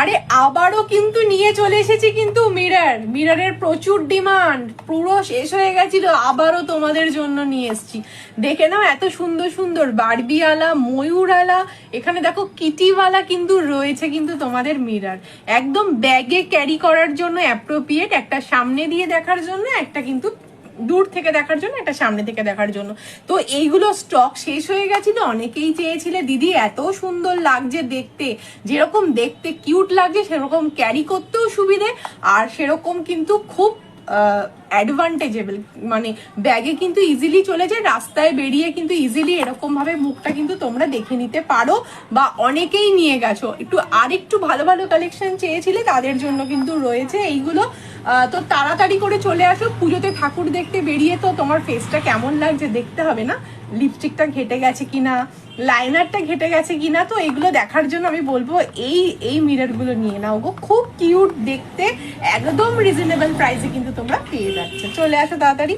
আরে আবারও কিন্তু নিয়ে চলে এসেছি কিন্তু মিররের প্রচুর ডিমান্ড, পুরো শেষ হয়ে গেছিল, আবারও তোমাদের জন্য নিয়ে এসেছি। দেখে নাও এত সুন্দর সুন্দর বারবিওয়ালা, ময়ূরওয়ালা, এখানে দেখো কিটিওয়ালা কিন্তু রয়েছে কিন্তু তোমাদের মিরর। একদম ব্যাগে ক্যারি করার জন্য অ্যাপ্রোপ্রিয়েট, একটা সামনে দিয়ে দেখার জন্য, একটা কিন্তু দূর থেকে দেখার জন্য, একটা সামনে থেকে দেখার জন্য। তো এইগুলো স্টক শেষ হয়ে গেছিল, অনেকেই চেয়েছিলে দিদি এত সুন্দর লাগছে দেখতে, যেরকম দেখতে কিউট লাগছে সেরকম ক্যারি করতেও সুবিধে, আর সেরকম কিন্তু খুব অ্যাডভান্টেজেবল, মানে ব্যাগে কিন্তু ইজিলি চলে যায়, রাস্তায় বেরিয়ে কিন্তু ইজিলি এরকম ভাবে মুখটা কিন্তু তোমরা দেখে নিতে পারো, বা অনেকেই নিয়ে গেছো। একটু ভালো ভালো কালেকশন চেয়েছিলে তাদের জন্য কিন্তু রয়েছে এইগুলো। তো তাড়াতাড়ি করে চলে আসো, পুজোতে ঠাকুর দেখতে বেরিয়ে তো তোমার ফেসটা কেমন লাগছে দেখতে হবে না, লিপস্টিকটা ঘেটে গেছে কিনা, লাইনারটা ঘেটে গেছে কিনা, তো এগুলো দেখার জন্য আমি বলবো এই মিররগুলো নিয়ে নাও গো, খুব কিউট দেখতে, একদম রিজনেবল প্রাইসে কিন্তু তোমরা পেয়ে যাচ্ছ। চলে আসো তাড়াতাড়ি।